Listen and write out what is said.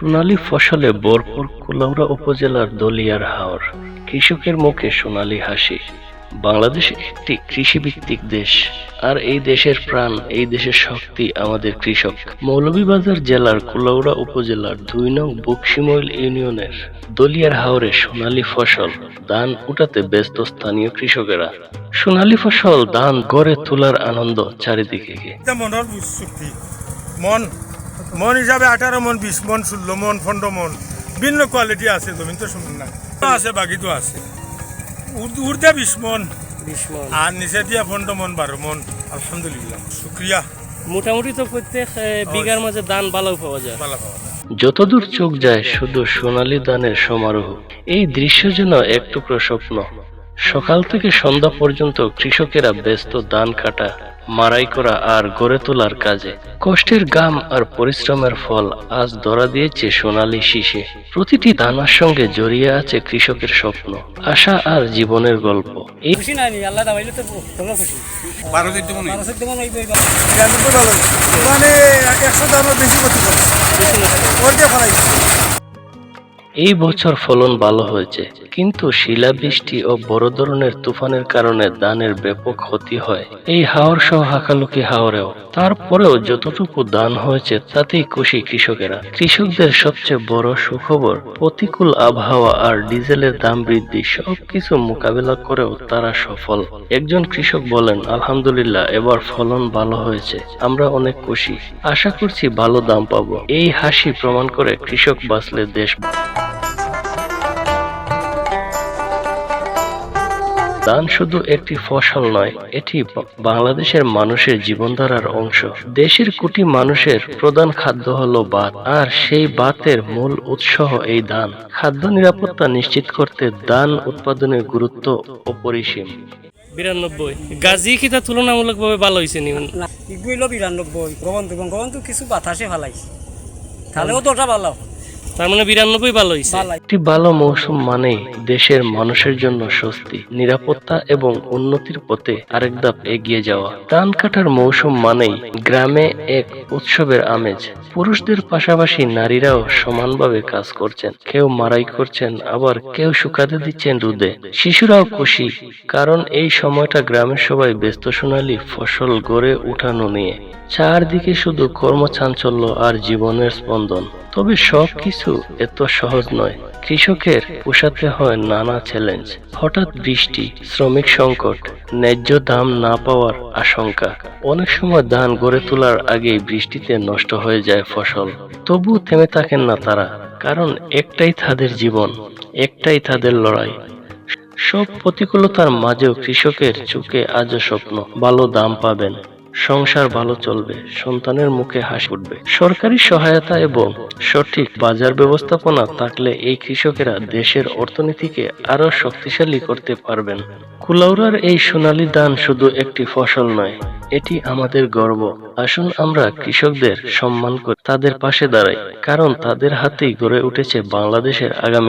সোনালী ফসলে ভরপুর কুলাউড়া উপজেলার দলিয়ার হাওর। কৃষকের মুখে সোনালী হাসি। বাংলাদেশ একটি কৃষিভিত্তিক দেশ, আর এই দেশের প্রাণ, এই দেশের শক্তি আমাদের কৃষক। মৌলভীবাজার জেলার কুলাউড়া উপজেলার ২ নং বকশিমইল ইউনিয়নের দলিয়ার হাওরে সোনালী ফসল ধান উঠাতে ব্যস্ত স্থানীয় কৃষকেরা। সোনালী ফসল ধান গড়ে তোলার আনন্দ চারিদিকে। মনের চুক্তি মন মন হিসাবে 18 মন, 20 মন, 16 মন, 15 মন ভিন্ন কোয়ালিটি আছে। জমিন তো শুনুন না আছে, বাকি তো আছে। উর্ধা 20 মন আর নিচে দিয়া 15 মন, 12 মন। আলহামদুলিল্লাহ, শুক্রিয়া। মোটামুটি তো প্রত্যেক বিঘার মাঝে ধান ভালো পাওয়া যায়। যতদূর চোখ যায় শুধু সোনালী ধানের সমারোহ। এই দৃশ্য যেন এক টুকরো স্বপ্ন। সকাল থেকে সন্ধ্যা পর্যন্ত কৃষকেরা ব্যস্ত ধান কাটা, মাড়াই করা আর গড়ে তোলার কাজে। কষ্টের ঘাম আর পরিশ্রমের ফল আজ ধরা দিয়েছে সোনালী শীষে। প্রতিটি দানার সঙ্গে জড়িয়ে আছে কৃষকের স্বপ্ন, আশা আর জীবনের গল্প। এই এই বছর ফলন ভালো হয়েছে, কিন্তু শিলাবৃষ্টি ও বড় ধরনের তুফানের কারণে ধানের ব্যাপক ক্ষতি হয় এই হাওর সহ হাকালুকি হাওরেও। তারপরেও যতটুকু ধান হয়েছে তাতেই খুশি কৃষকেরা। কৃষকদের সবচেয়ে বড় সুখবর, প্রতিকূল আবহাওয়া আর ডিজেলের দাম বৃদ্ধি সবকিছু মোকাবেলা করেও তারা সফল। একজন কৃষক বলেন, আলহামদুলিল্লাহ, এবার ফলন ভালো হয়েছে, আমরা অনেক খুশি, আশা করছি ভালো দাম পাবো। এই হাসি প্রমাণ করে কৃষক বাঁচলে দেশ। ধান শুধু একটি ফসল নয়, এটি বাংলাদেশের মানুষের জীবনধারার অংশ। দেশের কোটি মানুষের প্রধান খাদ্য হলো ভাত, আর সেই ভাতের মূল উৎস এই ধান। খাদ্য নিরাপত্তা নিশ্চিত করতে ধান উৎপাদনের গুরুত্ব অপরিসীম। 92 গাজী খিতা তুলনামূলকভাবে ভালো হয়েছে নি? ইগুইলো 92 গবন্ত কিছু বাতাসে ফালাইছে, তাহলেও তো ওটা ভালো। তার মানে 92 ভালো হয়েছে। একটি ভালো মৌসুম মানেই দেশের মানুষের জন্য স্বস্তি, নিরাপত্তা এবং উন্নতির পথে আরেক ধাপ এগিয়ে যাওয়া। ধান কাটার মৌসুম মানেই গ্রামে এক উৎসবের আমেজ। পুরুষদের পাশাপাশি নারীরাও সমানভাবে কাজ করছেন, কেউ মাড়াই করছেন, আবার কেউ শুকাতে দিচ্ছেন রোদে। শিশুরাও খুশি, কারণ এই সময়টা গ্রামের সবাই ব্যস্ত সোনালী ফসল গড়ে উঠানো নিয়ে। চারদিকে শুধু কর্মচাঞ্চল্য আর জীবনের স্পন্দন। তবে সবকিছু এত সহজ নয়। কৃষকের পোষাতে হয় নানা চ্যালেঞ্জ। হঠাৎ বৃষ্টি, শ্রমিক সংকট, ন্যায্য দাম না পাওয়ার আশঙ্কা। অনেক সময় ধান গড়ে তোলার আগেই বৃষ্টিতে নষ্ট হয়ে যায় ফসল। তবু থেমে থাকেন না তারা, কারণ একটাই তাদের জীবন, একটাই তাদের লড়াই। সব প্রতিকূলতার মাঝেও কৃষকের চোখে আজও স্বপ্ন, ভালো দাম পাবেন, সংসার ভালো চলবে, সন্তানের মুখে হাসি উঠবে। সরকারি সহায়তা এবং সঠিক বাজার ব্যবস্থাপনা থাকলে এই কৃষকেরা দেশের অর্থনীতিকে আরো শক্তিশালী করতে পারবেন। কুলাউড়ার এই সোনালী ধান শুধু একটি ফসল নয়, এটি আমাদের গর্ব। আসুন আমরা কৃষকদের সম্মান করি, তাদের পাশে দাঁড়াই, কারণ তাদের হাতেই গড়ে উঠেছে বাংলাদেশের আগামী।